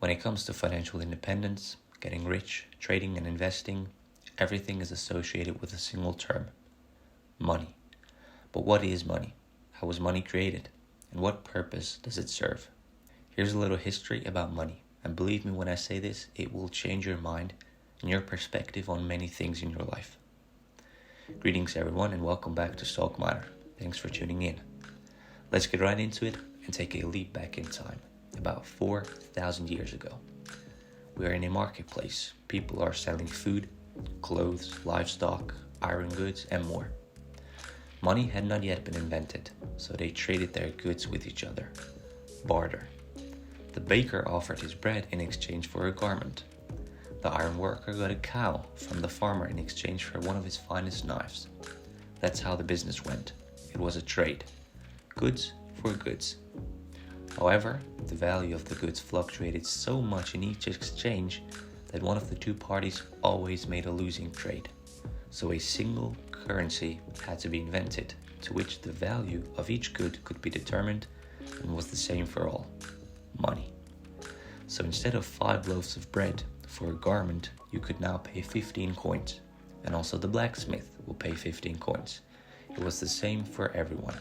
When it comes to financial independence, getting rich, trading and investing, everything is associated with a single term: money. But what is money? How was money created? And what purpose does it serve? Here's a little history about money. And believe me when I say this, it will change your mind and your perspective on many things in your life. Greetings everyone and welcome back to Stock Miner. Thanks for tuning in. Let's get right into it and take a leap back in time, about 4,000 years ago. We are in a marketplace. People are selling food, clothes, livestock, iron goods, and more. Money had not yet been invented, so they traded their goods with each other. Barter. The baker offered his bread in exchange for a garment. The iron worker got a cow from the farmer in exchange for one of his finest knives. That's how the business went. It was a trade. Goods for goods. However, the value of the goods fluctuated so much in each exchange that one of the two parties always made a losing trade. So a single currency had to be invented, to which the value of each good could be determined and was the same for all: money. So instead of 5 loaves of bread for a garment, you could now pay 15 coins, and also the blacksmith will pay 15 coins. It was the same for everyone.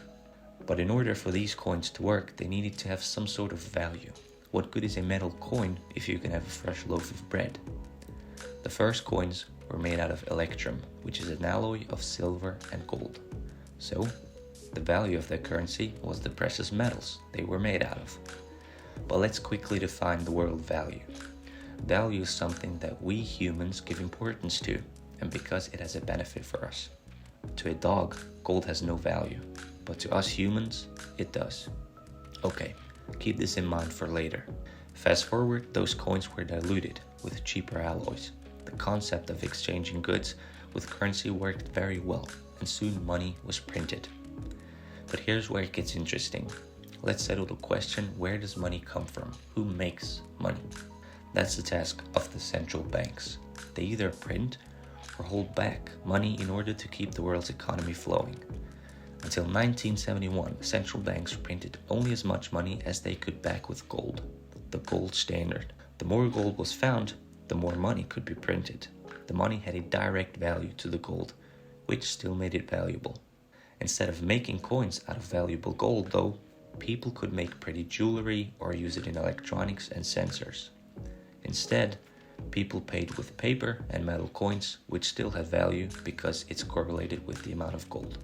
But in order for these coins to work, they needed to have some sort of value. What good is a metal coin if you can have a fresh loaf of bread? The first coins were made out of electrum, which is an alloy of silver and gold. So, the value of their currency was the precious metals they were made out of. But let's quickly define the word value. Value is something that we humans give importance to, and because it has a benefit for us. To a dog, gold has no value, but to us humans, it does. Okay, keep this in mind for later. Fast forward, those coins were diluted with cheaper alloys. The concept of exchanging goods with currency worked very well, and soon money was printed. But here's where it gets interesting. Let's settle the question, where does money come from? Who makes money? That's the task of the central banks. They either print or hold back money in order to keep the world's economy flowing. Until 1971, central banks printed only as much money as they could back with gold, the gold standard. The more gold was found, the more money could be printed. The money had a direct value to the gold, which still made it valuable. Instead of making coins out of valuable gold, though, people could make pretty jewelry or use it in electronics and sensors. Instead, people paid with paper and metal coins, which still have value because it's correlated with the amount of gold.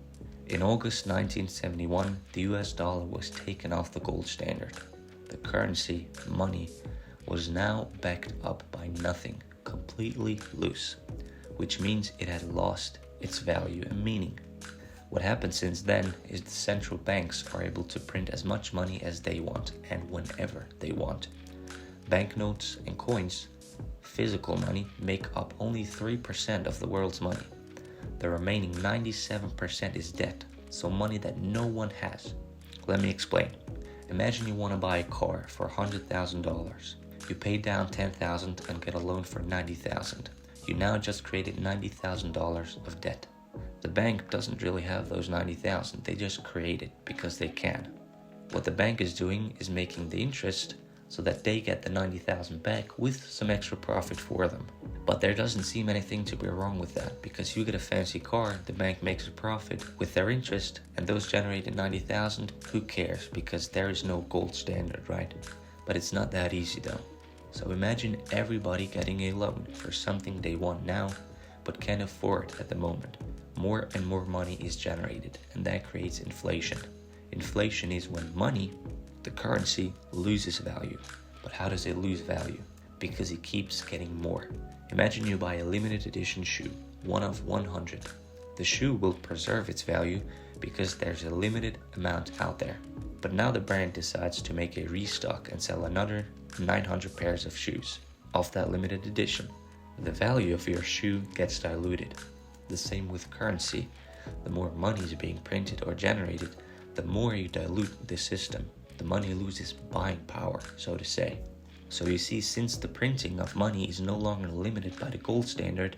In August 1971, the US dollar was taken off the gold standard. The currency, money, was now backed up by nothing, completely loose, which means it had lost its value and meaning. What happened since then is the central banks are able to print as much money as they want and whenever they want. Banknotes and coins, physical money, make up only 3% of the world's money. The remaining 97% is debt, so money that no one has. Let me explain. Imagine you want to buy a car for $100,000. You pay down $10,000 and get a loan for $90,000. You now just created $90,000 of debt. The bank doesn't really have those $90,000, they just create it because they can. What the bank is doing is making the interest so that they get the $90,000 back with some extra profit for them. But there doesn't seem anything to be wrong with that, because you get a fancy car, the bank makes a profit with their interest, and those generated $90,000, who cares, because there is no gold standard, right? But it's not that easy though. So imagine everybody getting a loan for something they want now, but can't afford at the moment. More and more money is generated, and that creates inflation. Inflation is when money, the currency, loses value. But how does it lose value? Because it keeps getting more. Imagine you buy a limited edition shoe, one of 100. The shoe will preserve its value because there's a limited amount out there. But now the brand decides to make a restock and sell another 900 pairs of shoes of that limited edition. The value of your shoe gets diluted. The same with currency. The more money is being printed or generated, the more you dilute the system. The money loses buying power, so to say. So you see, since the printing of money is no longer limited by the gold standard,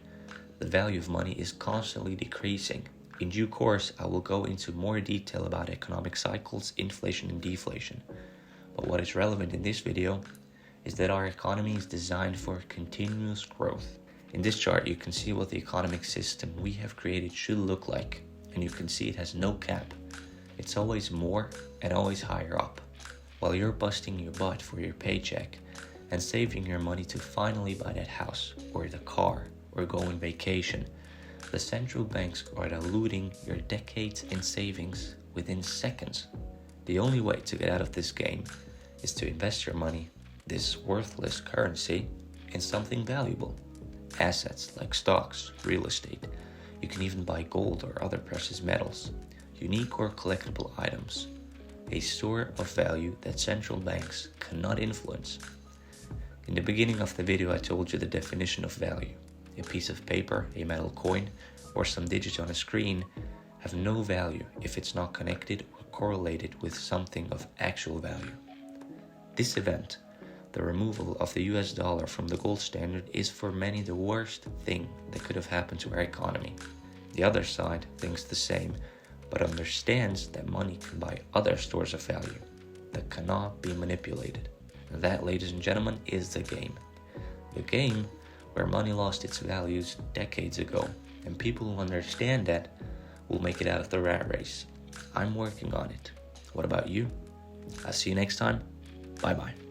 the value of money is constantly decreasing. In due course, I will go into more detail about economic cycles, inflation and deflation. But what is relevant in this video is that our economy is designed for continuous growth. In this chart, you can see what the economic system we have created should look like, and you can see it has no cap. It's always more and always higher up. While you're busting your butt for your paycheck and saving your money to finally buy that house or the car or go on vacation, the central banks are diluting your decades in savings within seconds. The only way to get out of this game is to invest your money, this worthless currency, in something valuable. Assets like stocks, real estate. You can even buy gold or other precious metals, unique or collectible items, a store of value that central banks cannot influence. In the beginning of the video, I told you the definition of value. A piece of paper, a metal coin, or some digits on a screen have no value if it's not connected or correlated with something of actual value. This event, the removal of the US dollar from the gold standard, is for many the worst thing that could have happened to our economy. The other side thinks the same, but understands that money can buy other stores of value that cannot be manipulated. And that, ladies and gentlemen, is the game. The game where money lost its values decades ago, and people who understand that will make it out of the rat race. I'm working on it. What about you? I'll see you next time. Bye-bye.